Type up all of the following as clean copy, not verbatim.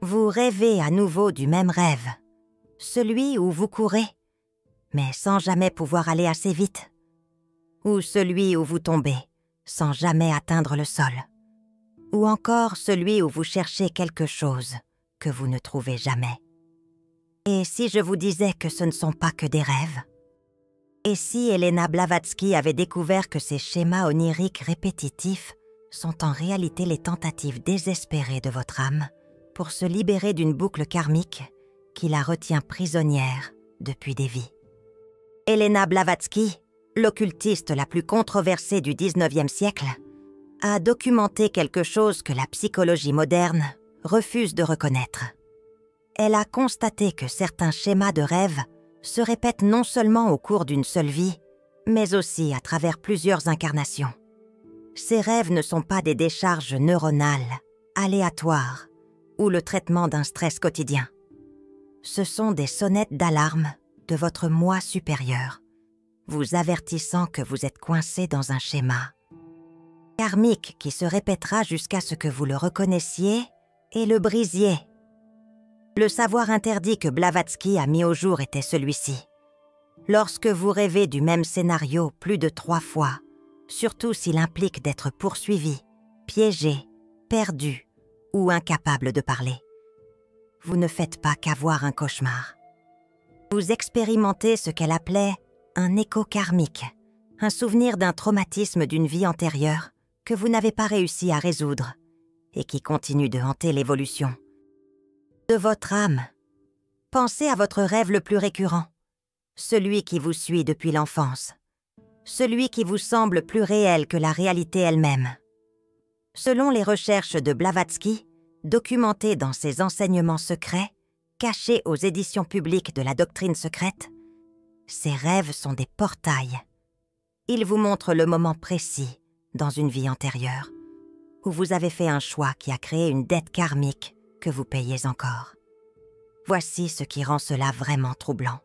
Vous rêvez à nouveau du même rêve, celui où vous courez, mais sans jamais pouvoir aller assez vite, ou celui où vous tombez, sans jamais atteindre le sol, ou encore celui où vous cherchez quelque chose que vous ne trouvez jamais. Et si je vous disais que ce ne sont pas que des rêves? Et si Elena Blavatsky avait découvert que ces schémas oniriques répétitifs sont en réalité les tentatives désespérées de votre âme pour se libérer d'une boucle karmique qui la retient prisonnière depuis des vies? Elena Blavatsky, l'occultiste la plus controversée du XIXe siècle, a documenté quelque chose que la psychologie moderne refuse de reconnaître. Elle a constaté que certains schémas de rêve se répètent non seulement au cours d'une seule vie, mais aussi à travers plusieurs incarnations. Ces rêves ne sont pas des décharges neuronales, aléatoires, ou le traitement d'un stress quotidien. Ce sont des sonnettes d'alarme de votre moi supérieur, vous avertissant que vous êtes coincé dans un schéma karmique qui se répétera jusqu'à ce que vous le reconnaissiez et le brisiez. Le savoir interdit que Blavatsky a mis au jour était celui-ci. Lorsque vous rêvez du même scénario plus de 3 fois, surtout s'il implique d'être poursuivi, piégé, perdu ou incapable de parler, vous ne faites pas qu'avoir un cauchemar. Vous expérimentez ce qu'elle appelait un écho karmique, un souvenir d'un traumatisme d'une vie antérieure que vous n'avez pas réussi à résoudre et qui continue de hanter l'évolution de votre âme. Pensez à votre rêve le plus récurrent, celui qui vous suit depuis l'enfance, celui qui vous semble plus réel que la réalité elle-même. Selon les recherches de Blavatsky, documentées dans ses enseignements secrets, cachés aux éditions publiques de la doctrine secrète, ces rêves sont des portails. Ils vous montrent le moment précis dans une vie antérieure, où vous avez fait un choix qui a créé une dette karmique que vous payez encore. Voici ce qui rend cela vraiment troublant.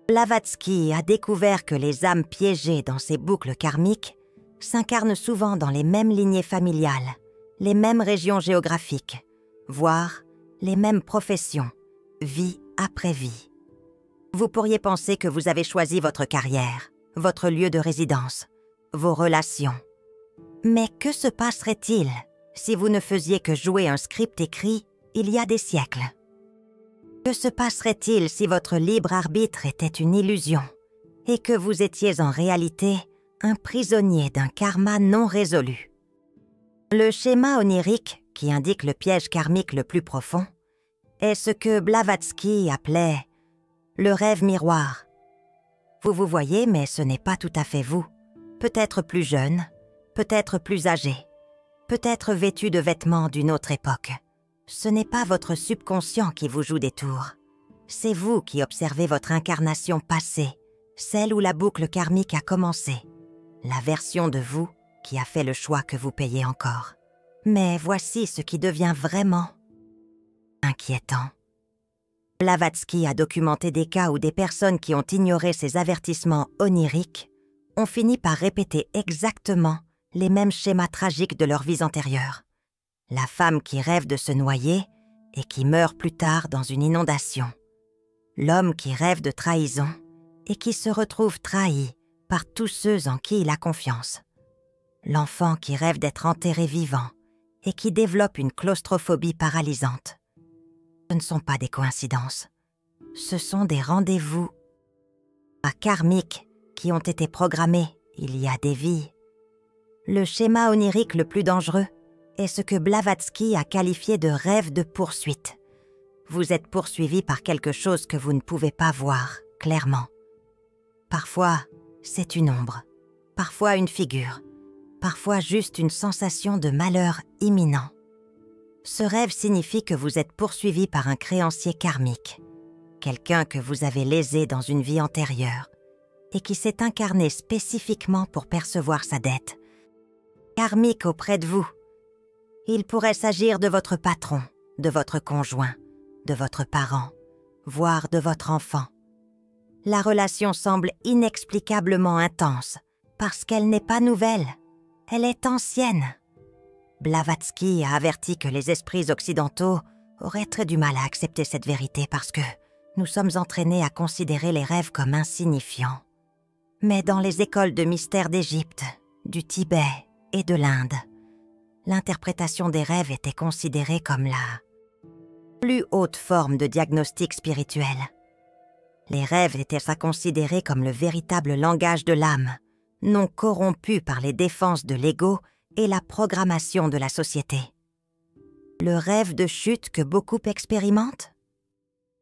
Blavatsky a découvert que les âmes piégées dans ces boucles karmiques s'incarnent souvent dans les mêmes lignées familiales, les mêmes régions géographiques, voire les mêmes professions, vie après vie. Vous pourriez penser que vous avez choisi votre carrière, votre lieu de résidence, vos relations. Mais que se passerait-il si vous ne faisiez que jouer un script écrit il y a des siècles? Que se passerait-il si votre libre arbitre était une illusion et que vous étiez en réalité un prisonnier d'un karma non résolu? Le schéma onirique, qui indique le piège karmique le plus profond, est ce que Blavatsky appelait le rêve miroir. Vous vous voyez, mais ce n'est pas tout à fait vous. Peut-être plus jeune, peut-être plus âgé, peut-être vêtu de vêtements d'une autre époque. Ce n'est pas votre subconscient qui vous joue des tours. C'est vous qui observez votre incarnation passée, celle où la boucle karmique a commencé, la version de vous qui a fait le choix que vous payez encore. Mais voici ce qui devient vraiment inquiétant. Blavatsky a documenté des cas où des personnes qui ont ignoré ces avertissements oniriques ont fini par répéter exactement les mêmes schémas tragiques de leurs vies antérieures. La femme qui rêve de se noyer et qui meurt plus tard dans une inondation. L'homme qui rêve de trahison et qui se retrouve trahi par tous ceux en qui il a confiance. L'enfant qui rêve d'être enterré vivant et qui développe une claustrophobie paralysante. Ce ne sont pas des coïncidences. Ce sont des rendez-vous karmiques qui ont été programmés il y a des vies. Le schéma onirique le plus dangereux est ce que Blavatsky a qualifié de rêve de poursuite. Vous êtes poursuivi par quelque chose que vous ne pouvez pas voir clairement. Parfois, c'est une ombre, parfois une figure, parfois juste une sensation de malheur imminent. Ce rêve signifie que vous êtes poursuivi par un créancier karmique, quelqu'un que vous avez lésé dans une vie antérieure et qui s'est incarné spécifiquement pour percevoir sa dette karmique auprès de vous. Il pourrait s'agir de votre patron, de votre conjoint, de votre parent, voire de votre enfant. La relation semble inexplicablement intense parce qu'elle n'est pas nouvelle, elle est ancienne. Blavatsky a averti que les esprits occidentaux auraient très du mal à accepter cette vérité parce que nous sommes entraînés à considérer les rêves comme insignifiants. Mais dans les écoles de mystère d'Égypte, du Tibet et de l'Inde, l'interprétation des rêves était considérée comme la plus haute forme de diagnostic spirituel. Les rêves étaient à considérer comme le véritable langage de l'âme, non corrompu par les défenses de l'ego et la programmation de la société. Le rêve de chute que beaucoup expérimentent?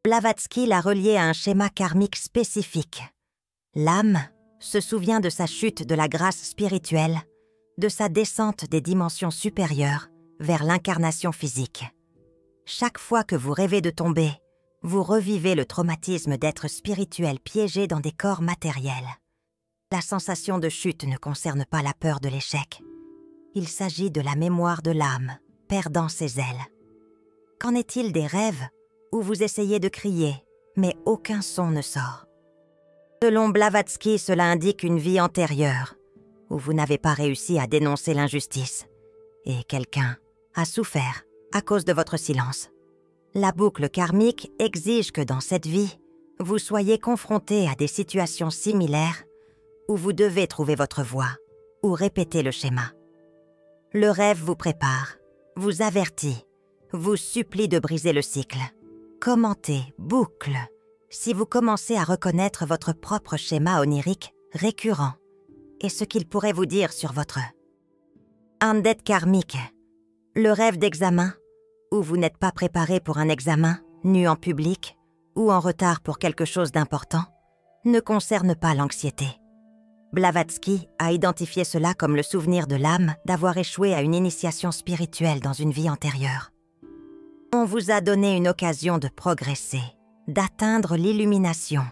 Blavatsky l'a relié à un schéma karmique spécifique. L'âme se souvient de sa chute de la grâce spirituelle, de sa descente des dimensions supérieures vers l'incarnation physique. Chaque fois que vous rêvez de tomber, vous revivez le traumatisme d'être spirituel piégé dans des corps matériels. La sensation de chute ne concerne pas la peur de l'échec. Il s'agit de la mémoire de l'âme, perdant ses ailes. Qu'en est-il des rêves où vous essayez de crier, mais aucun son ne sort? Selon Blavatsky, cela indique une vie antérieure, où vous n'avez pas réussi à dénoncer l'injustice, et quelqu'un a souffert à cause de votre silence. La boucle karmique exige que dans cette vie, vous soyez confronté à des situations similaires où vous devez trouver votre voie ou répéter le schéma. Le rêve vous prépare, vous avertit, vous supplie de briser le cycle. Commentez, boucle, si vous commencez à reconnaître votre propre schéma onirique récurrent et ce qu'il pourrait vous dire sur votre undead karmique, le rêve d'examen, où vous n'êtes pas préparé pour un examen, nu en public ou en retard pour quelque chose d'important, ne concerne pas l'anxiété. Blavatsky a identifié cela comme le souvenir de l'âme d'avoir échoué à une initiation spirituelle dans une vie antérieure. On vous a donné une occasion de progresser, d'atteindre l'illumination,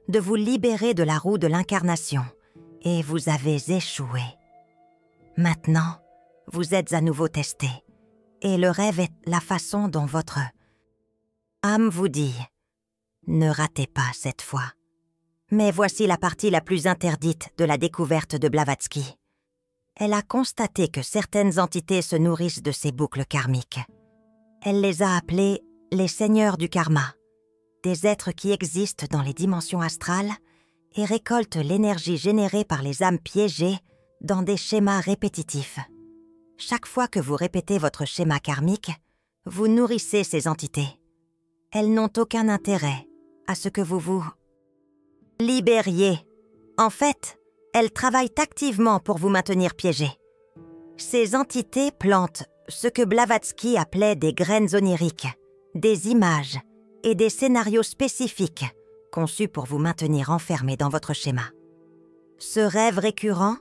de vous libérer de la roue de l'incarnation, et vous avez échoué. Maintenant, vous êtes à nouveau testé, et le rêve est la façon dont votre âme vous dit « Ne ratez pas cette fois ». Mais voici la partie la plus interdite de la découverte de Blavatsky. Elle a constaté que certaines entités se nourrissent de ces boucles karmiques. Elle les a appelés les seigneurs du karma, des êtres qui existent dans les dimensions astrales et récoltent l'énergie générée par les âmes piégées dans des schémas répétitifs. Chaque fois que vous répétez votre schéma karmique, vous nourrissez ces entités. Elles n'ont aucun intérêt à ce que vous vous libériez. En fait, elles travaillent activement pour vous maintenir piégé. Ces entités plantent ce que Blavatsky appelait des graines oniriques, des images et des scénarios spécifiques conçus pour vous maintenir enfermé dans votre schéma. Ce rêve récurrent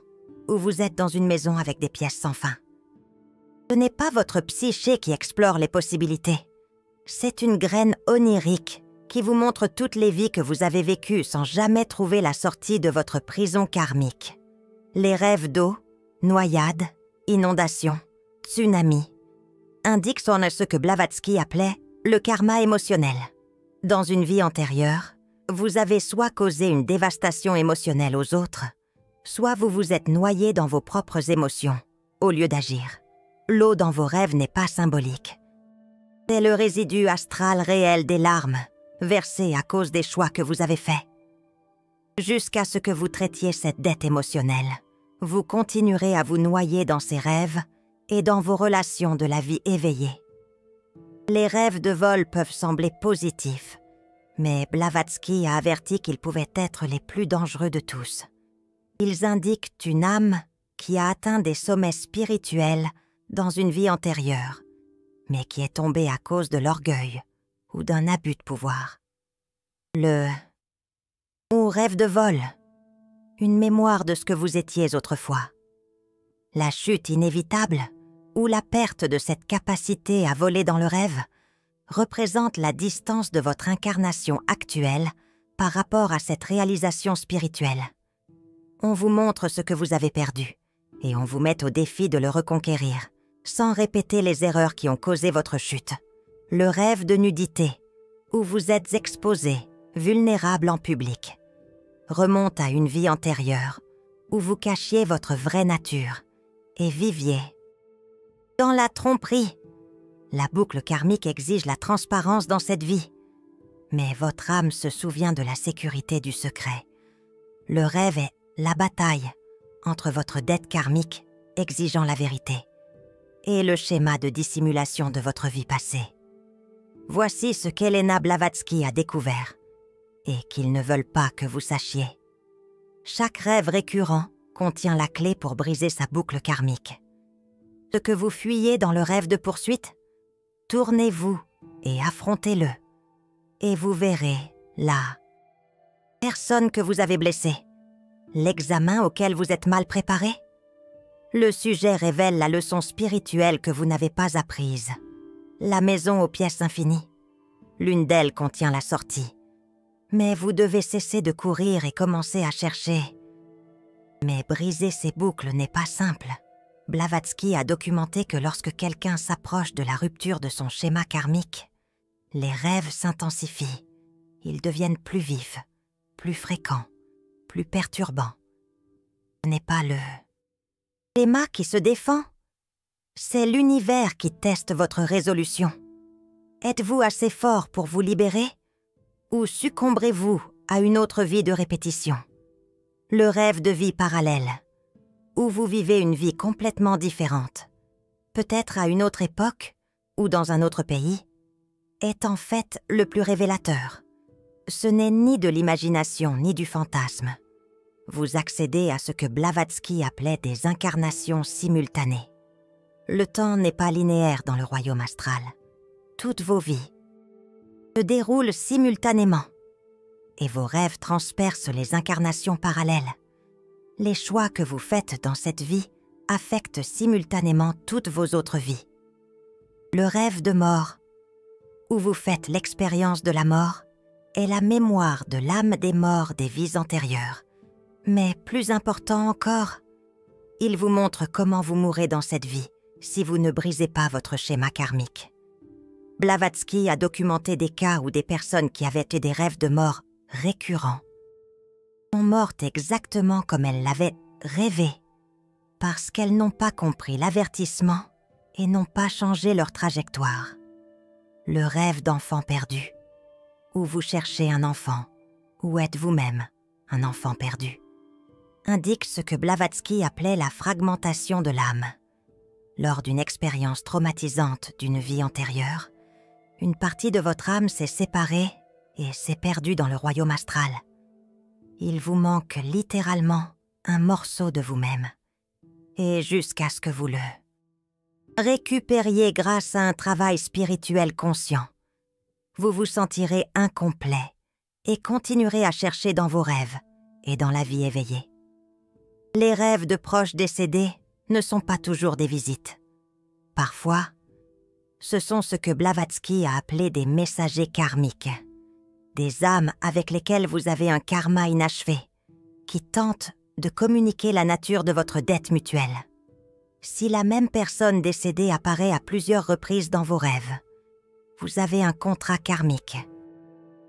où vous êtes dans une maison avec des pièces sans fin. Ce n'est pas votre psyché qui explore les possibilités. C'est une graine onirique qui vous montre toutes les vies que vous avez vécues sans jamais trouver la sortie de votre prison karmique. Les rêves d'eau, noyades, inondations, tsunamis indiquent ce que Blavatsky appelait le karma émotionnel. Dans une vie antérieure, vous avez soit causé une dévastation émotionnelle aux autres, soit vous vous êtes noyé dans vos propres émotions au lieu d'agir. L'eau dans vos rêves n'est pas symbolique. C'est le résidu astral réel des larmes versées à cause des choix que vous avez faits. Jusqu'à ce que vous traitiez cette dette émotionnelle, vous continuerez à vous noyer dans ces rêves et dans vos relations de la vie éveillée. Les rêves de vol peuvent sembler positifs, mais Blavatsky a averti qu'ils pouvaient être les plus dangereux de tous. Ils indiquent une âme qui a atteint des sommets spirituels dans une vie antérieure, mais qui est tombée à cause de l'orgueil ou d'un abus de pouvoir. Ou rêve de vol, une mémoire de ce que vous étiez autrefois. La chute inévitable ou la perte de cette capacité à voler dans le rêve représente la distance de votre incarnation actuelle par rapport à cette réalisation spirituelle. On vous montre ce que vous avez perdu et on vous met au défi de le reconquérir, sans répéter les erreurs qui ont causé votre chute. Le rêve de nudité, où vous êtes exposé, vulnérable en public, remonte à une vie antérieure, où vous cachiez votre vraie nature et viviez dans la tromperie, La boucle karmique exige la transparence dans cette vie. Mais votre âme se souvient de la sécurité du secret. Le rêve est la bataille entre votre dette karmique exigeant la vérité et le schéma de dissimulation de votre vie passée. Voici ce qu'Elena Blavatsky a découvert et qu'ils ne veulent pas que vous sachiez. Chaque rêve récurrent contient la clé pour briser sa boucle karmique. Ce que vous fuyez dans le rêve de poursuite, tournez-vous et affrontez-le. Et vous verrez, la personne que vous avez blessée, l'examen auquel vous êtes mal préparé. Le sujet révèle la leçon spirituelle que vous n'avez pas apprise. La maison aux pièces infinies. L'une d'elles contient la sortie. Mais vous devez cesser de courir et commencer à chercher. Mais briser ces boucles n'est pas simple. Blavatsky a documenté que lorsque quelqu'un s'approche de la rupture de son schéma karmique, les rêves s'intensifient. Ils deviennent plus vifs, plus fréquents, plus perturbants. Ce n'est pas le schéma qui se défend. C'est l'univers qui teste votre résolution. Êtes-vous assez fort pour vous libérer ou succomberez-vous à une autre vie de répétition? Le rêve de vie parallèle, où vous vivez une vie complètement différente, peut-être à une autre époque ou dans un autre pays, est en fait le plus révélateur. Ce n'est ni de l'imagination ni du fantasme. Vous accédez à ce que Blavatsky appelait des incarnations simultanées. Le temps n'est pas linéaire dans le royaume astral. Toutes vos vies se déroulent simultanément et vos rêves transpercent les incarnations parallèles. Les choix que vous faites dans cette vie affectent simultanément toutes vos autres vies. Le rêve de mort, où vous faites l'expérience de la mort, est la mémoire de l'âme des morts des vies antérieures. Mais plus important encore, il vous montre comment vous mourrez dans cette vie si vous ne brisez pas votre schéma karmique. Blavatsky a documenté des cas où des personnes qui avaient eu des rêves de mort récurrents sont mortes exactement comme elles l'avaient rêvé, parce qu'elles n'ont pas compris l'avertissement et n'ont pas changé leur trajectoire. Le rêve d'enfant perdu, où vous cherchez un enfant, ou êtes vous-même un enfant perdu, indique ce que Blavatsky appelait la fragmentation de l'âme. Lors d'une expérience traumatisante d'une vie antérieure, une partie de votre âme s'est séparée et s'est perdue dans le royaume astral. Il vous manque littéralement un morceau de vous-même, et jusqu'à ce que vous le récupériez grâce à un travail spirituel conscient, vous vous sentirez incomplet et continuerez à chercher dans vos rêves et dans la vie éveillée. Les rêves de proches décédés ne sont pas toujours des visites. Parfois, ce sont ce que Blavatsky a appelé des messagers karmiques, des âmes avec lesquelles vous avez un karma inachevé, qui tentent de communiquer la nature de votre dette mutuelle. Si la même personne décédée apparaît à plusieurs reprises dans vos rêves, vous avez un contrat karmique,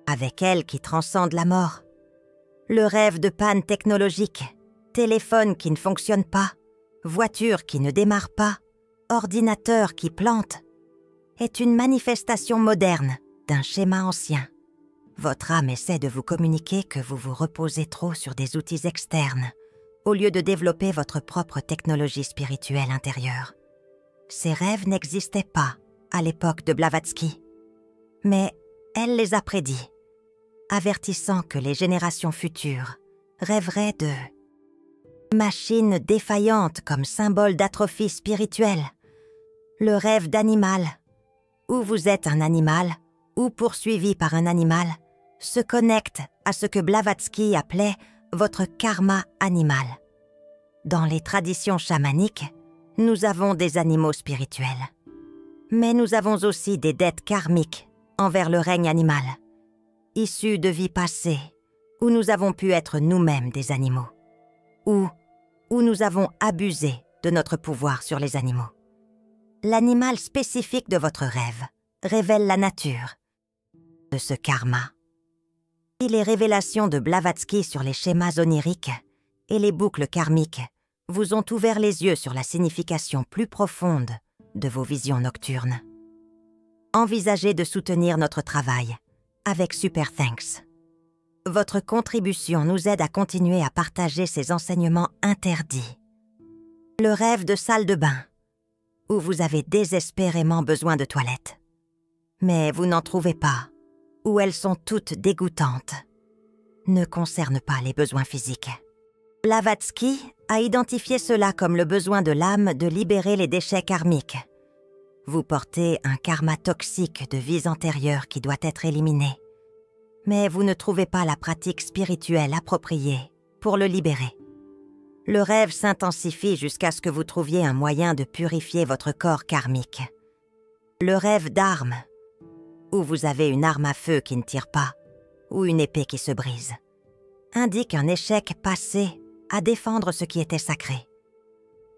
avec elle qui transcende la mort. Le rêve de panne technologique, téléphone qui ne fonctionne pas, voiture qui ne démarre pas, ordinateur qui plante, est une manifestation moderne d'un schéma ancien. Votre âme essaie de vous communiquer que vous vous reposez trop sur des outils externes, au lieu de développer votre propre technologie spirituelle intérieure. Ces rêves n'existaient pas à l'époque de Blavatsky, mais elle les a prédits, avertissant que les générations futures rêveraient de machines défaillantes comme symbole d'atrophie spirituelle, le rêve d'animal, où vous êtes un animal ou poursuivi par un animal, se connecte à ce que Blavatsky appelait votre karma animal. Dans les traditions chamaniques, nous avons des animaux spirituels. Mais nous avons aussi des dettes karmiques envers le règne animal, issues de vies passées où nous avons pu être nous-mêmes des animaux, ou où nous avons abusé de notre pouvoir sur les animaux. L'animal spécifique de votre rêve révèle la nature de ce karma. Et les révélations de Blavatsky sur les schémas oniriques et les boucles karmiques vous ont ouvert les yeux sur la signification plus profonde de vos visions nocturnes. envisagez de soutenir notre travail avec Super Thanks. Votre contribution nous aide à continuer à partager ces enseignements interdits. Le rêve de salle de bain, où vous avez désespérément besoin de toilettes. Mais vous n'en trouvez pas, ou elles sont toutes dégoûtantes, ne concerne pas les besoins physiques. Blavatsky a identifié cela comme le besoin de l'âme de libérer les déchets karmiques. Vous portez un karma toxique de vies antérieures qui doit être éliminé. Mais vous ne trouvez pas la pratique spirituelle appropriée pour le libérer. Le rêve s'intensifie jusqu'à ce que vous trouviez un moyen de purifier votre corps karmique. Le rêve d'armes, où vous avez une arme à feu qui ne tire pas, ou une épée qui se brise, indique un échec passé à défendre ce qui était sacré.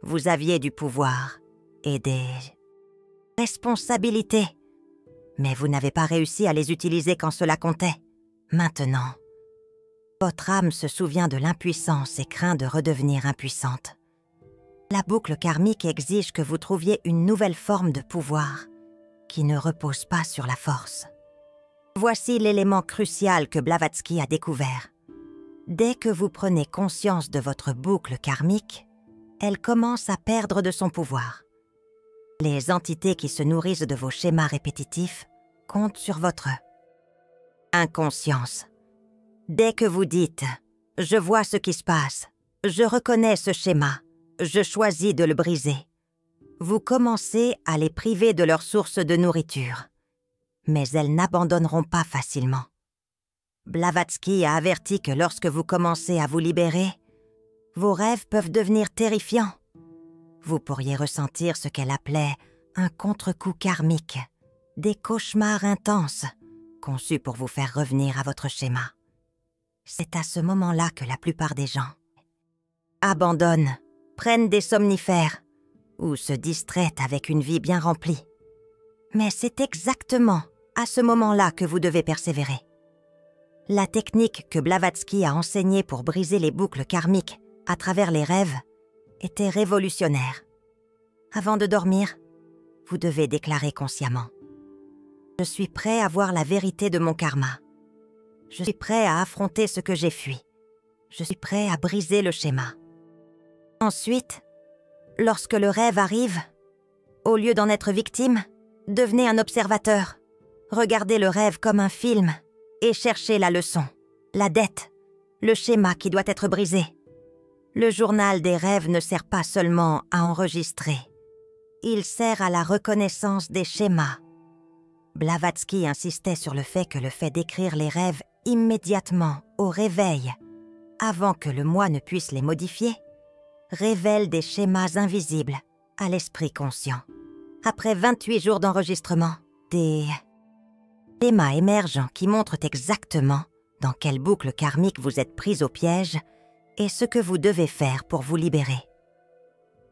Vous aviez du pouvoir et des responsabilités, mais vous n'avez pas réussi à les utiliser quand cela comptait. Maintenant, votre âme se souvient de l'impuissance et craint de redevenir impuissante. La boucle karmique exige que vous trouviez une nouvelle forme de pouvoir qui ne repose pas sur la force. Voici l'élément crucial que Blavatsky a découvert. Dès que vous prenez conscience de votre boucle karmique, elle commence à perdre de son pouvoir. Les entités qui se nourrissent de vos schémas répétitifs comptent sur votre inconscience. Dès que vous dites « Je vois ce qui se passe, je reconnais ce schéma, je choisis de le briser », vous commencez à les priver de leur source de nourriture. Mais elles n'abandonneront pas facilement. Blavatsky a averti que lorsque vous commencez à vous libérer, vos rêves peuvent devenir terrifiants. Vous pourriez ressentir ce qu'elle appelait un contre-coup karmique, des cauchemars intenses, conçus pour vous faire revenir à votre schéma. C'est à ce moment-là que la plupart des gens abandonnent, prennent des somnifères ou se distraient avec une vie bien remplie. Mais c'est exactement à ce moment-là que vous devez persévérer. La technique que Blavatsky a enseignée pour briser les boucles karmiques à travers les rêves était révolutionnaire. Avant de dormir, vous devez déclarer consciemment « Je suis prêt à voir la vérité de mon karma. Je suis prêt à affronter ce que j'ai fui. Je suis prêt à briser le schéma. » Ensuite, lorsque le rêve arrive, au lieu d'en être victime, devenez un observateur. Regardez le rêve comme un film et cherchez la leçon, la dette, le schéma qui doit être brisé. Le journal des rêves ne sert pas seulement à enregistrer. Il sert à la reconnaissance des schémas. Blavatsky insistait sur le fait que le fait d'écrire les rêves immédiatement au réveil, avant que le moi ne puisse les modifier, révèle des schémas invisibles à l'esprit conscient. Après 28 jours d'enregistrement, des schémas émergents qui montrent exactement dans quelle boucle karmique vous êtes pris au piège et ce que vous devez faire pour vous libérer.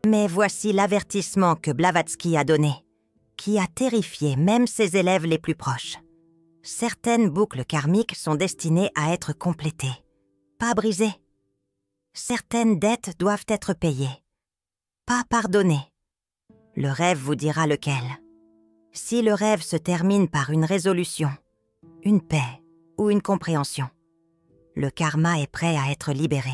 Mais voici l'avertissement que Blavatsky a donné, qui a terrifié même ses élèves les plus proches. Certaines boucles karmiques sont destinées à être complétées, pas brisées. Certaines dettes doivent être payées, pas pardonnées. Le rêve vous dira lequel. Si le rêve se termine par une résolution, une paix ou une compréhension, le karma est prêt à être libéré.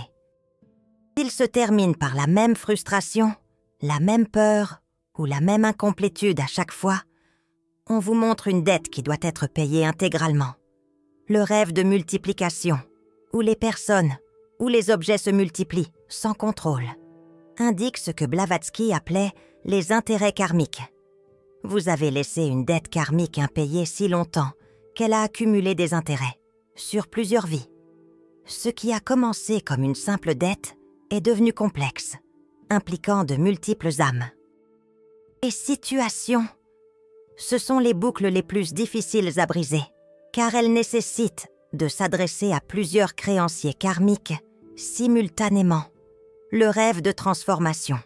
S'il se termine par la même frustration, la même peur ou la même incomplétude à chaque fois, on vous montre une dette qui doit être payée intégralement. Le rêve de multiplication, où les personnes ou les objets se multiplient sans contrôle, indique ce que Blavatsky appelait les intérêts karmiques. Vous avez laissé une dette karmique impayée si longtemps qu'elle a accumulé des intérêts sur plusieurs vies. Ce qui a commencé comme une simple dette est devenu complexe, impliquant de multiples âmes. Les situations, ce sont les boucles les plus difficiles à briser, car elles nécessitent de s'adresser à plusieurs créanciers karmiques simultanément. Le rêve de transformation,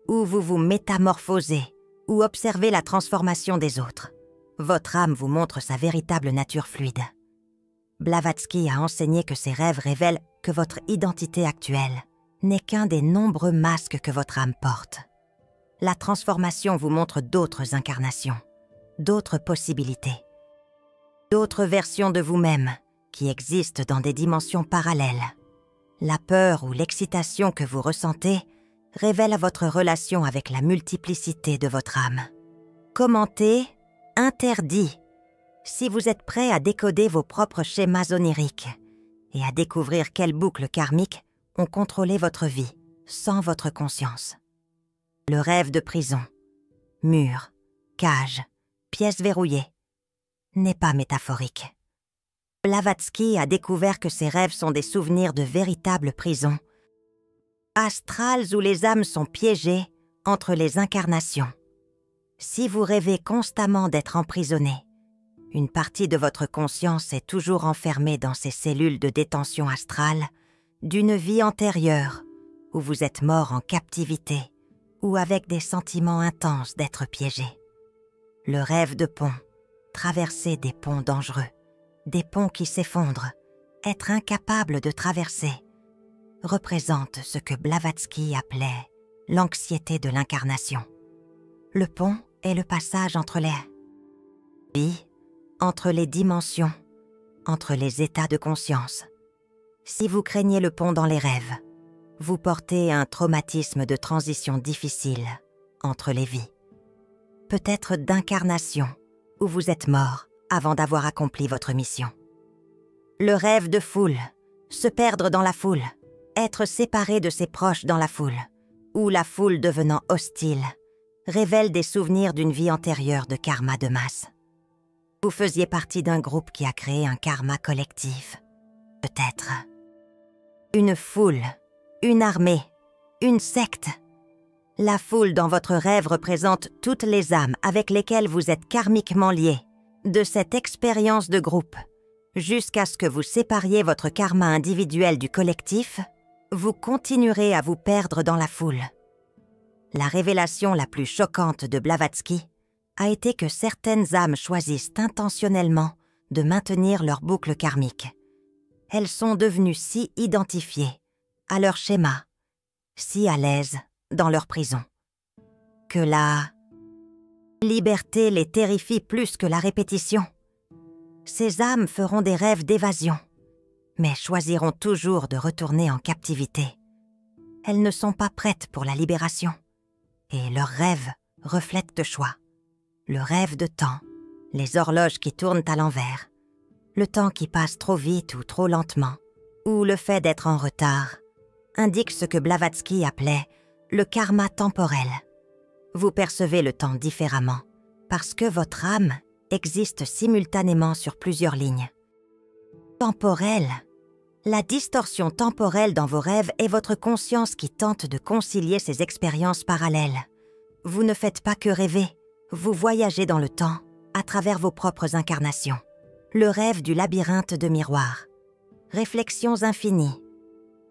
où vous vous métamorphosez ou observez la transformation des autres. Votre âme vous montre sa véritable nature fluide. Blavatsky a enseigné que ces rêves révèlent que votre identité actuelle n'est qu'un des nombreux masques que votre âme porte. La transformation vous montre d'autres incarnations, d'autres possibilités, d'autres versions de vous-même qui existent dans des dimensions parallèles. La peur ou l'excitation que vous ressentez révèle votre relation avec la multiplicité de votre âme. Commentez « Interdit » si vous êtes prêt à décoder vos propres schémas oniriques et à découvrir quelles boucles karmiques ont contrôlé votre vie sans votre conscience. Le rêve de prison, mur, cage, pièce verrouillée, n'est pas métaphorique. Blavatsky a découvert que ces rêves sont des souvenirs de véritables prisons, astrales où les âmes sont piégées entre les incarnations. Si vous rêvez constamment d'être emprisonné, une partie de votre conscience est toujours enfermée dans ces cellules de détention astrale d'une vie antérieure où vous êtes mort en captivité ou avec des sentiments intenses d'être piégé. Le rêve de pont, traverser des ponts dangereux, des ponts qui s'effondrent, être incapable de traverser, représente ce que Blavatsky appelait l'anxiété de l'incarnation. Le pont est le passage entre les vies, entre les dimensions, entre les états de conscience. Si vous craignez le pont dans les rêves, vous portez un traumatisme de transition difficile entre les vies. Peut-être d'incarnation, où vous êtes mort avant d'avoir accompli votre mission. Le rêve de foule, se perdre dans la foule, être séparé de ses proches dans la foule, ou la foule devenant hostile, révèle des souvenirs d'une vie antérieure de karma de masse. Vous faisiez partie d'un groupe qui a créé un karma collectif. Peut-être. Une foule, une armée, une secte. La foule dans votre rêve représente toutes les âmes avec lesquelles vous êtes karmiquement liés, de cette expérience de groupe. Jusqu'à ce que vous sépariez votre karma individuel du collectif, vous continuerez à vous perdre dans la foule. La révélation la plus choquante de Blavatsky a été que certaines âmes choisissent intentionnellement de maintenir leur boucle karmique. Elles sont devenues si identifiées à leur schéma, si à l'aise dans leur prison, que la liberté les terrifie plus que la répétition. Ces âmes feront des rêves d'évasion, mais choisiront toujours de retourner en captivité. Elles ne sont pas prêtes pour la libération, et leurs rêves reflètent le choix. Le rêve de temps, les horloges qui tournent à l'envers, le temps qui passe trop vite ou trop lentement, ou le fait d'être en retard, indiquent ce que Blavatsky appelait le karma temporel. Vous percevez le temps différemment, parce que votre âme existe simultanément sur plusieurs lignes. Temporel, la distorsion temporelle dans vos rêves est votre conscience qui tente de concilier ces expériences parallèles. Vous ne faites pas que rêver, vous voyagez dans le temps à travers vos propres incarnations. Le rêve du labyrinthe de miroirs, réflexions infinies,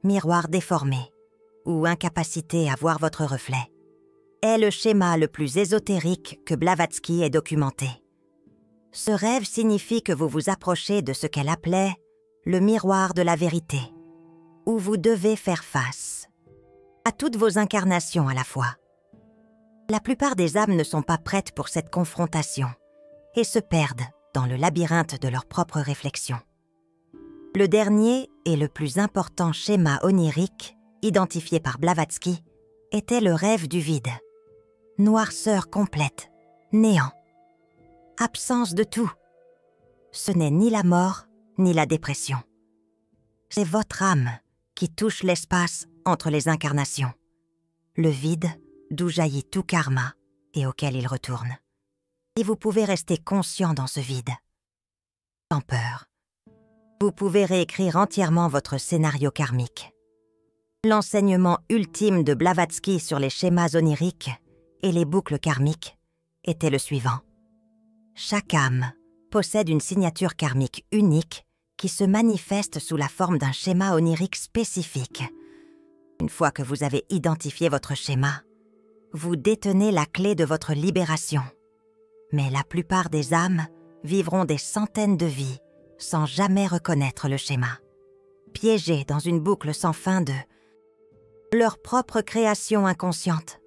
miroirs déformés ou incapacité à voir votre reflet, est le schéma le plus ésotérique que Blavatsky ait documenté. Ce rêve signifie que vous vous approchez de ce qu'elle appelait le miroir de la vérité, où vous devez faire face à toutes vos incarnations à la fois. La plupart des âmes ne sont pas prêtes pour cette confrontation et se perdent dans le labyrinthe de leurs propres réflexions. Le dernier et le plus important schéma onirique identifié par Blavatsky était le rêve du vide. Noirceur complète, néant, absence de tout. Ce n'est ni la mort ni la dépression. C'est votre âme qui touche l'espace entre les incarnations, le vide d'où jaillit tout karma et auquel il retourne. Et vous pouvez rester conscient dans ce vide, sans peur. Vous pouvez réécrire entièrement votre scénario karmique. L'enseignement ultime de Blavatsky sur les schémas oniriques et les boucles karmiques était le suivant. Chaque âme possède une signature karmique unique qui se manifeste sous la forme d'un schéma onirique spécifique. Une fois que vous avez identifié votre schéma, vous détenez la clé de votre libération. Mais la plupart des âmes vivront des centaines de vies sans jamais reconnaître le schéma, piégées dans une boucle sans fin de leur propre création inconsciente.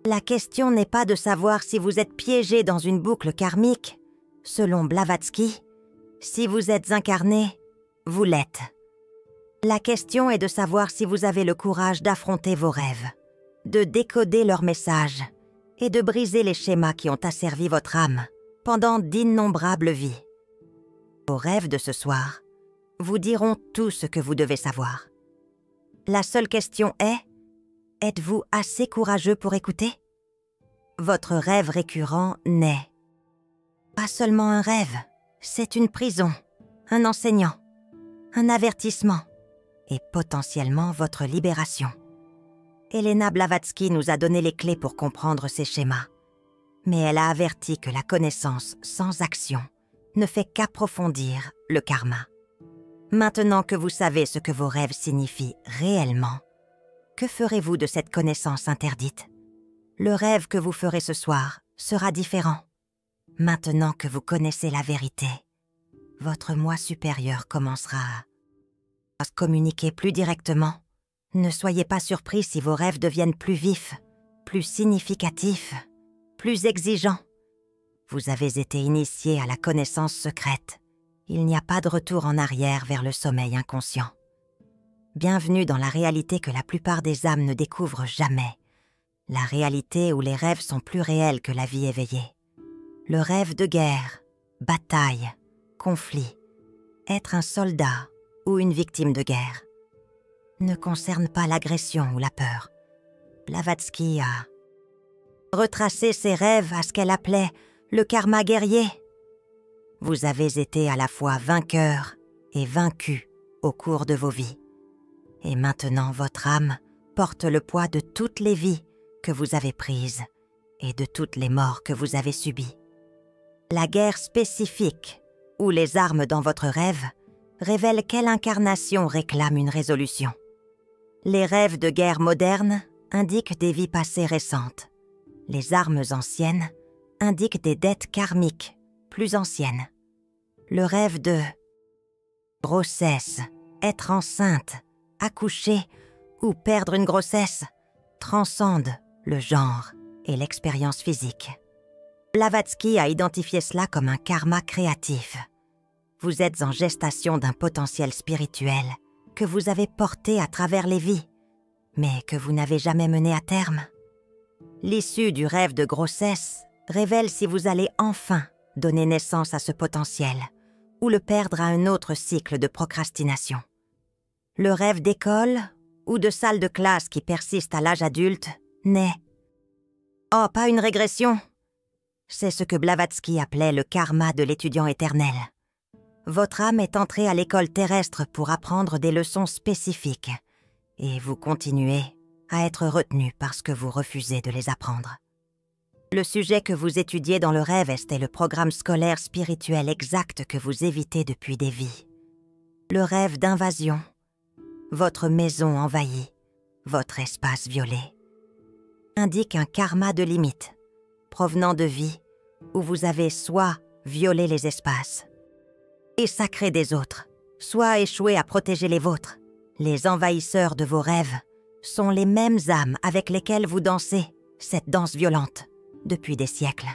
La question n'est pas de savoir si vous êtes piégé dans une boucle karmique. Selon Blavatsky, si vous êtes incarné, vous l'êtes. La question est de savoir si vous avez le courage d'affronter vos rêves, de décoder leurs messages et de briser les schémas qui ont asservi votre âme pendant d'innombrables vies. Vos rêves de ce soir vous diront tout ce que vous devez savoir. La seule question est, êtes-vous assez courageux pour écouter? Votre rêve récurrent n'est pas seulement un rêve, c'est une prison, un enseignant, un avertissement et potentiellement votre libération. Elena Blavatsky nous a donné les clés pour comprendre ces schémas, mais elle a averti que la connaissance sans action ne fait qu'approfondir le karma. Maintenant que vous savez ce que vos rêves signifient réellement, que ferez-vous de cette connaissance interdite? Le rêve que vous ferez ce soir sera différent. Maintenant que vous connaissez la vérité, votre moi supérieur commencera à se communiquer plus directement. Ne soyez pas surpris si vos rêves deviennent plus vifs, plus significatifs, plus exigeants. Vous avez été initié à la connaissance secrète. Il n'y a pas de retour en arrière vers le sommeil inconscient. Bienvenue dans la réalité que la plupart des âmes ne découvrent jamais. La réalité où les rêves sont plus réels que la vie éveillée. Le rêve de guerre, bataille, conflit, être un soldat ou une victime de guerre ne concerne pas l'agression ou la peur. Blavatsky a retracé ses rêves à ce qu'elle appelait le karma guerrier. Vous avez été à la fois vainqueur et vaincu au cours de vos vies. Et maintenant, votre âme porte le poids de toutes les vies que vous avez prises et de toutes les morts que vous avez subies. La guerre spécifique ou les armes dans votre rêve révèlent quelle incarnation réclame une résolution. Les rêves de guerre modernes indiquent des vies passées récentes. Les armes anciennes indiquent des dettes karmiques plus anciennes. Le rêve de grossesse, être enceinte, accoucher ou perdre une grossesse transcende le genre et l'expérience physique. Blavatsky a identifié cela comme un karma créatif. Vous êtes en gestation d'un potentiel spirituel que vous avez porté à travers les vies, mais que vous n'avez jamais mené à terme. L'issue du rêve de grossesse révèle si vous allez enfin donner naissance à ce potentiel ou le perdre à un autre cycle de procrastination. Le rêve d'école ou de salle de classe qui persiste à l'âge adulte n'est « Oh, pas une régression !» C'est ce que Blavatsky appelait le karma de l'étudiant éternel. Votre âme est entrée à l'école terrestre pour apprendre des leçons spécifiques et vous continuez à être retenu parce que vous refusez de les apprendre. Le sujet que vous étudiez dans le rêve est le programme scolaire spirituel exact que vous évitez depuis des vies. Le rêve d'invasion, votre maison envahie, votre espace violé, indique un karma de limite, provenant de vies où vous avez soit violé les espaces et sacré des autres, soit échoué à protéger les vôtres. Les envahisseurs de vos rêves sont les mêmes âmes avec lesquelles vous dansez cette danse violente depuis des siècles.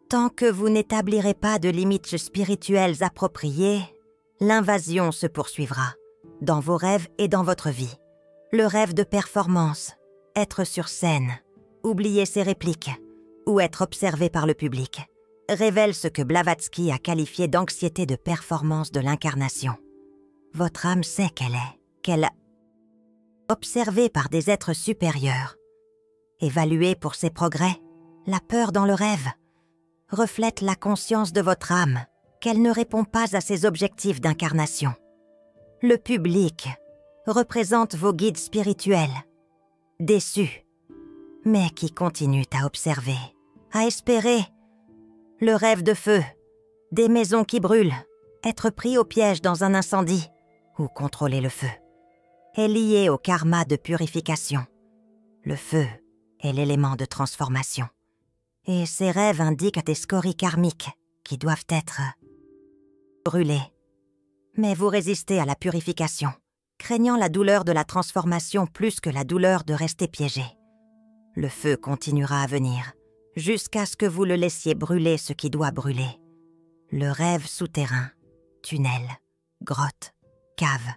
Tant que vous n'établirez pas de limites spirituelles appropriées, l'invasion se poursuivra, dans vos rêves et dans votre vie. Le rêve de performance, être sur scène, oublier ses répliques ou être observé par le public, révèle ce que Blavatsky a qualifié d'anxiété de performance de l'incarnation. Votre âme sait qu'elle est observée par des êtres supérieurs. Évaluée pour ses progrès, la peur dans le rêve reflète la conscience de votre âme qu'elle ne répond pas à ses objectifs d'incarnation. Le public représente vos guides spirituels, déçus, mais qui continuent à observer, à espérer. Le rêve de feu, des maisons qui brûlent, être pris au piège dans un incendie ou contrôler le feu, est lié au karma de purification. Le feu est l'élément de transformation. Et ces rêves indiquent des scories karmiques qui doivent être brûlés. Mais vous résistez à la purification, craignant la douleur de la transformation plus que la douleur de rester piégé. Le feu continuera à venir, jusqu'à ce que vous le laissiez brûler ce qui doit brûler. Le rêve souterrain, tunnel, grotte, cave,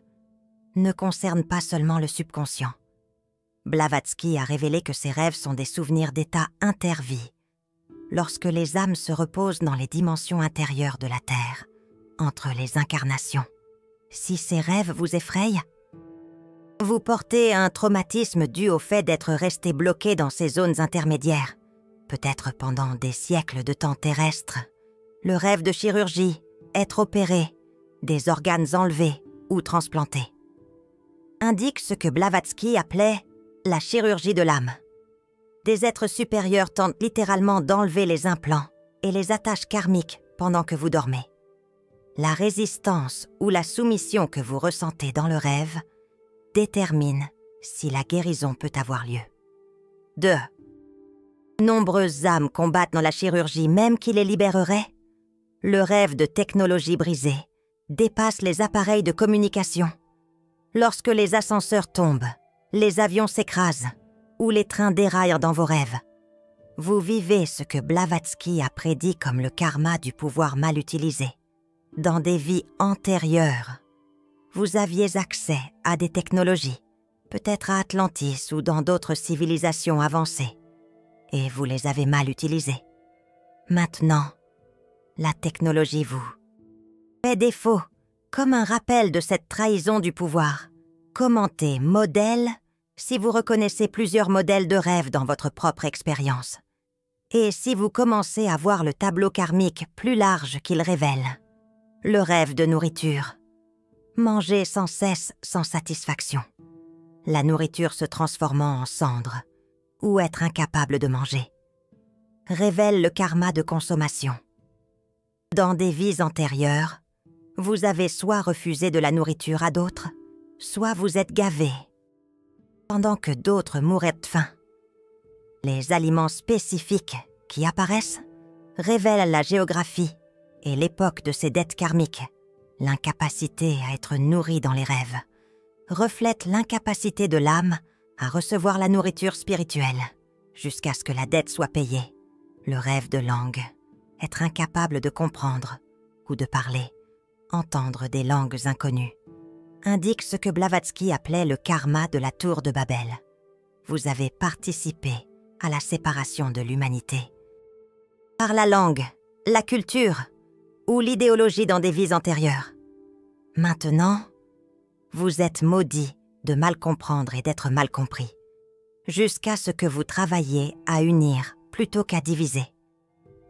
ne concerne pas seulement le subconscient. Blavatsky a révélé que ces rêves sont des souvenirs d'état intervie, lorsque les âmes se reposent dans les dimensions intérieures de la Terre, entre les incarnations. Si ces rêves vous effrayent, vous portez un traumatisme dû au fait d'être resté bloqué dans ces zones intermédiaires, peut-être pendant des siècles de temps terrestre. Le rêve de chirurgie, être opéré, des organes enlevés ou transplantés, indique ce que Blavatsky appelait la chirurgie de l'âme. Des êtres supérieurs tentent littéralement d'enlever les implants et les attaches karmiques pendant que vous dormez. La résistance ou la soumission que vous ressentez dans le rêve détermine si la guérison peut avoir lieu. 2. Nombreuses âmes combattent dans la chirurgie même qui les libérerait. Le rêve de technologie brisée dépasse les appareils de communication. Lorsque les ascenseurs tombent, les avions s'écrasent ou les trains déraillent dans vos rêves, vous vivez ce que Blavatsky a prédit comme le karma du pouvoir mal utilisé. Dans des vies antérieures, vous aviez accès à des technologies, peut-être à Atlantis ou dans d'autres civilisations avancées, et vous les avez mal utilisées. Maintenant, la technologie vous fait défaut, comme un rappel de cette trahison du pouvoir. Commentez modèle si vous reconnaissez plusieurs modèles de rêve dans votre propre expérience. Et si vous commencez à voir le tableau karmique plus large qu'il révèle. Le rêve de nourriture. Manger sans cesse sans satisfaction. La nourriture se transformant en cendre. Ou être incapable de manger. Révèle le karma de consommation. Dans des vies antérieures, vous avez soit refusé de la nourriture à d'autres, soit vous êtes gavé, pendant que d'autres mouraient de faim. Les aliments spécifiques qui apparaissent révèlent la géographie et l'époque de ces dettes karmiques. L'incapacité à être nourri dans les rêves reflète l'incapacité de l'âme à recevoir la nourriture spirituelle jusqu'à ce que la dette soit payée. Le rêve de langue, être incapable de comprendre ou de parler, entendre des langues inconnues, indique ce que Blavatsky appelait le karma de la tour de Babel. Vous avez participé à la séparation de l'humanité. Par la langue, la culture ou l'idéologie dans des vies antérieures. Maintenant, vous êtes maudit de mal comprendre et d'être mal compris, jusqu'à ce que vous travailliez à unir plutôt qu'à diviser.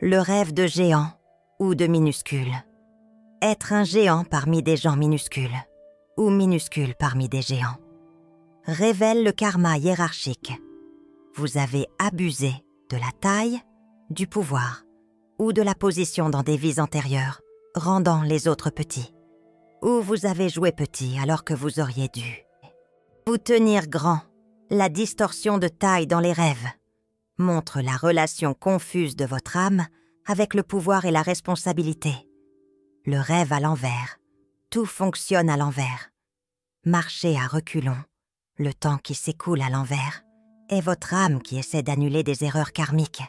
Le rêve de géant ou de minuscule. Être un géant parmi des gens minuscules ou minuscule parmi des géants révèle le karma hiérarchique. Vous avez abusé de la taille, du pouvoir ou de la position dans des vies antérieures, rendant les autres petits. Ou vous avez joué petit alors que vous auriez dû. Vous tenir grand, la distorsion de taille dans les rêves, montre la relation confuse de votre âme avec le pouvoir et la responsabilité. Le rêve à l'envers, tout fonctionne à l'envers. Marchez à reculons, le temps qui s'écoule à l'envers, est votre âme qui essaie d'annuler des erreurs karmiques.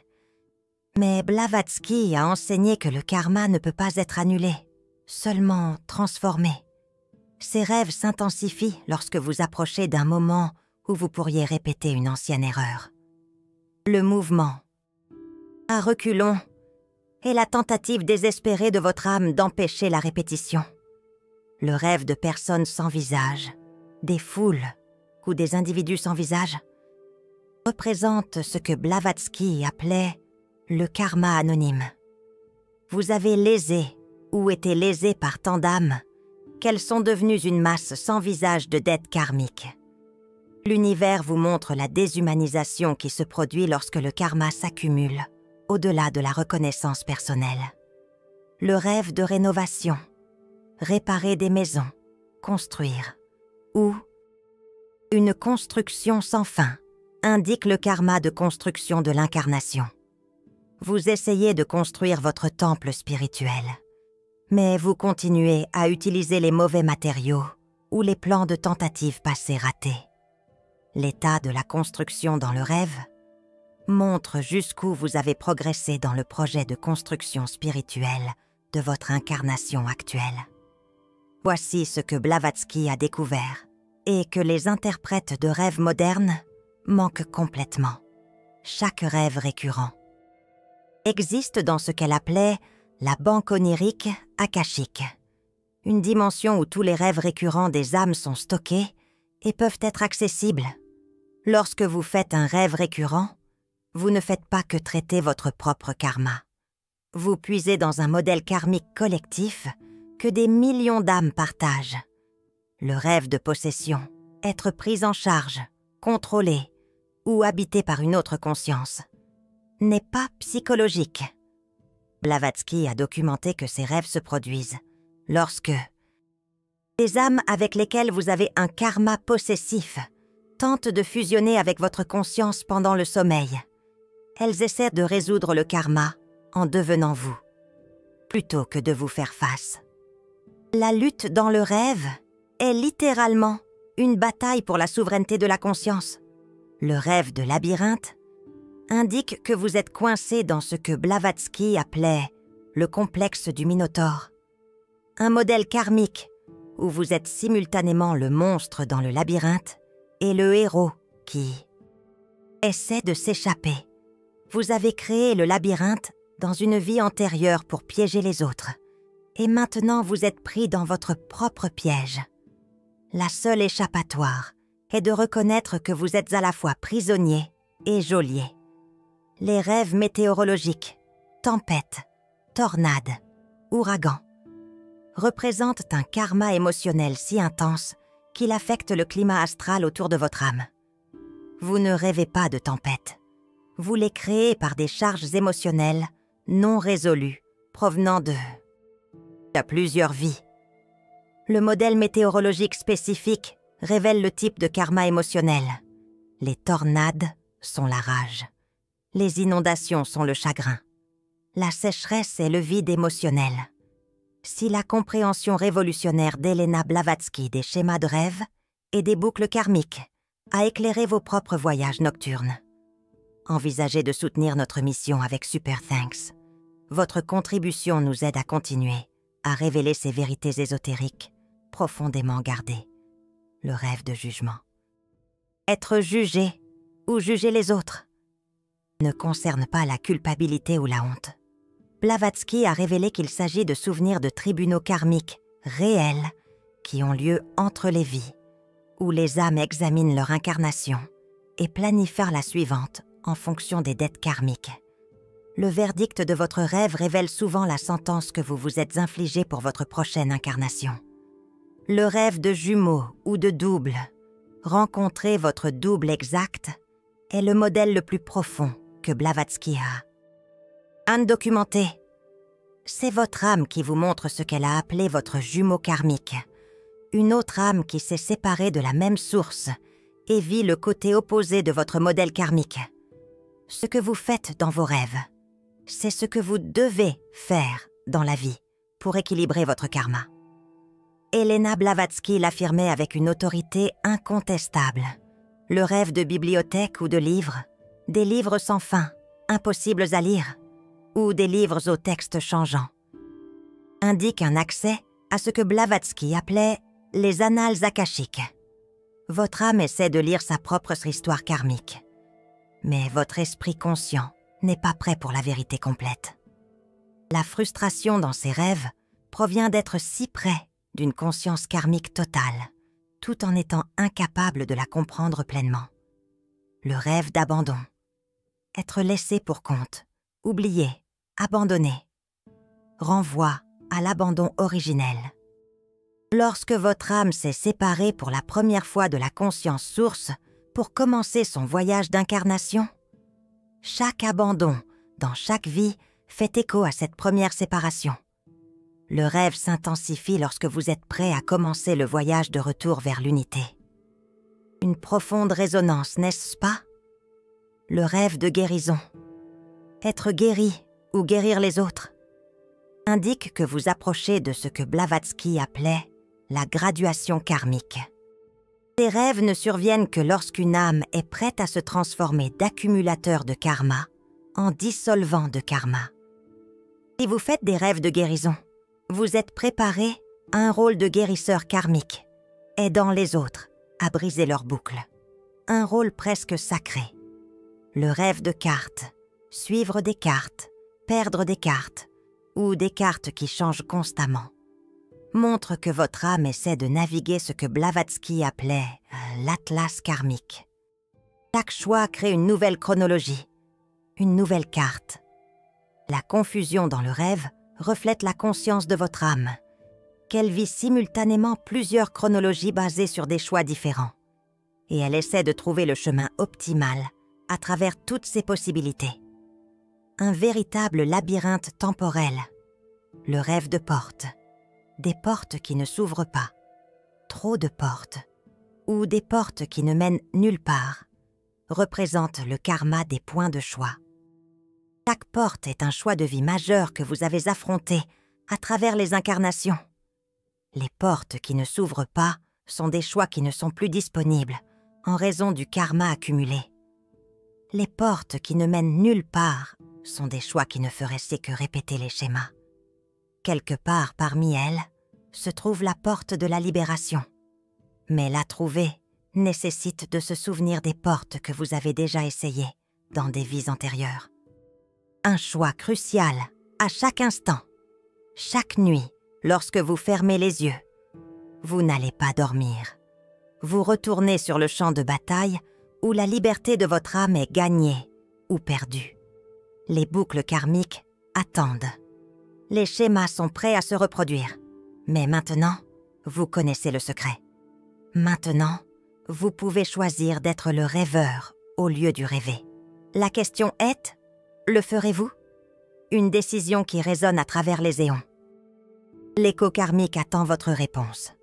Mais Blavatsky a enseigné que le karma ne peut pas être annulé, seulement transformé. Ces rêves s'intensifient lorsque vous approchez d'un moment où vous pourriez répéter une ancienne erreur. Le mouvement, à reculons, est la tentative désespérée de votre âme d'empêcher la répétition. Le rêve de personnes sans visage, des foules ou des individus sans visage, représente ce que Blavatsky appelait le karma anonyme. Vous avez lésé ou été lésé par tant d'âmes qu'elles sont devenues une masse sans visage de dettes karmiques. L'univers vous montre la déshumanisation qui se produit lorsque le karma s'accumule au-delà de la reconnaissance personnelle. Le rêve de rénovation, réparer des maisons, construire, ou une construction sans fin indique le karma de construction de l'incarnation. Vous essayez de construire votre temple spirituel, mais vous continuez à utiliser les mauvais matériaux ou les plans de tentatives passées ratées. L'état de la construction dans le rêve montre jusqu'où vous avez progressé dans le projet de construction spirituelle de votre incarnation actuelle. Voici ce que Blavatsky a découvert et que les interprètes de rêves modernes manquent complètement. Chaque rêve récurrent existe dans ce qu'elle appelait la banque onirique akashique, une dimension où tous les rêves récurrents des âmes sont stockés et peuvent être accessibles. Lorsque vous faites un rêve récurrent, vous ne faites pas que traiter votre propre karma. Vous puisez dans un modèle karmique collectif que des millions d'âmes partagent. Le rêve de possession, être pris en charge, contrôlé ou habité par une autre conscience, n'est pas psychologique. Blavatsky a documenté que ces rêves se produisent lorsque les âmes avec lesquelles vous avez un karma possessif tentent de fusionner avec votre conscience pendant le sommeil. Elles essaient de résoudre le karma en devenant vous, plutôt que de vous faire face. La lutte dans le rêve est littéralement une bataille pour la souveraineté de la conscience. Le rêve de labyrinthe indique que vous êtes coincé dans ce que Blavatsky appelait le complexe du Minotaure, un modèle karmique où vous êtes simultanément le monstre dans le labyrinthe et le héros qui essaie de s'échapper. Vous avez créé le labyrinthe dans une vie antérieure pour piéger les autres, et maintenant vous êtes pris dans votre propre piège. La seule échappatoire est de reconnaître que vous êtes à la fois prisonnier et geôlier. Les rêves météorologiques, tempêtes, tornades, ouragans, représentent un karma émotionnel si intense qu'il affecte le climat astral autour de votre âme. Vous ne rêvez pas de tempêtes. Vous les créez par des charges émotionnelles non résolues provenant de plusieurs vies. Le modèle météorologique spécifique révèle le type de karma émotionnel. Les tornades sont la rage. Les inondations sont le chagrin. La sécheresse est le vide émotionnel. Si la compréhension révolutionnaire d'Elena Blavatsky des schémas de rêve et des boucles karmiques a éclairé vos propres voyages nocturnes, envisagez de soutenir notre mission avec Super Thanks. Votre contribution nous aide à continuer à révéler ces vérités ésotériques profondément gardées. Le rêve de jugement. Être jugé ou juger les autres ne concerne pas la culpabilité ou la honte. Blavatsky a révélé qu'il s'agit de souvenirs de tribunaux karmiques réels qui ont lieu entre les vies, où les âmes examinent leur incarnation et planifient la suivante en fonction des dettes karmiques. Le verdict de votre rêve révèle souvent la sentence que vous vous êtes infligée pour votre prochaine incarnation. Le rêve de jumeaux ou de double, rencontrer votre double exact, est le modèle le plus profond que Blavatsky a documenté. C'est votre âme qui vous montre ce qu'elle a appelé votre jumeau karmique, une autre âme qui s'est séparée de la même source et vit le côté opposé de votre modèle karmique. Ce que vous faites dans vos rêves, c'est ce que vous devez faire dans la vie pour équilibrer votre karma. Elena Blavatsky l'affirmait avec une autorité incontestable. Le rêve de bibliothèque ou de livres, des livres sans fin, impossibles à lire, ou des livres aux textes changeants, indique un accès à ce que Blavatsky appelait les annales akashiques. Votre âme essaie de lire sa propre histoire karmique, mais votre esprit conscient n'est pas prêt pour la vérité complète. La frustration dans ses rêves provient d'être si près d'une conscience karmique totale, tout en étant incapable de la comprendre pleinement. Le rêve d'abandon, être laissé pour compte, oublié, abandonné, renvoie à l'abandon originel. Lorsque votre âme s'est séparée pour la première fois de la conscience source pour commencer son voyage d'incarnation, chaque abandon dans chaque vie fait écho à cette première séparation. Le rêve s'intensifie lorsque vous êtes prêt à commencer le voyage de retour vers l'unité. Une profonde résonance, n'est-ce pas? Le rêve de guérison, être guéri ou guérir les autres, indique que vous approchez de ce que Blavatsky appelait la graduation karmique. Ces rêves ne surviennent que lorsqu'une âme est prête à se transformer d'accumulateur de karma en dissolvant de karma. Si vous faites des rêves de guérison, vous êtes préparé à un rôle de guérisseur karmique, aidant les autres à briser leurs boucles. Un rôle presque sacré. Le rêve de cartes, suivre des cartes, perdre des cartes, ou des cartes qui changent constamment, montre que votre âme essaie de naviguer ce que Blavatsky appelait l'atlas karmique. Chaque choix crée une nouvelle chronologie, une nouvelle carte. La confusion dans le rêve reflète la conscience de votre âme, qu'elle vit simultanément plusieurs chronologies basées sur des choix différents. Et elle essaie de trouver le chemin optimal à travers toutes ces possibilités. Un véritable labyrinthe temporel. Le rêve de portes. Des portes qui ne s'ouvrent pas. Trop de portes. Ou des portes qui ne mènent nulle part. Représentent le karma des points de choix. Chaque porte est un choix de vie majeur que vous avez affronté à travers les incarnations. Les portes qui ne s'ouvrent pas sont des choix qui ne sont plus disponibles en raison du karma accumulé. Les portes qui ne mènent nulle part sont des choix qui ne feraient que répéter les schémas. Quelque part parmi elles se trouve la porte de la libération. Mais la trouver nécessite de se souvenir des portes que vous avez déjà essayées dans des vies antérieures. Un choix crucial à chaque instant, chaque nuit, lorsque vous fermez les yeux. Vous n'allez pas dormir. Vous retournez sur le champ de bataille où la liberté de votre âme est gagnée ou perdue. Les boucles karmiques attendent. Les schémas sont prêts à se reproduire. Mais maintenant, vous connaissez le secret. Maintenant, vous pouvez choisir d'être le rêveur au lieu du rêvé. La question est, le ferez-vous? Une décision qui résonne à travers les éons. L'écho karmique attend votre réponse.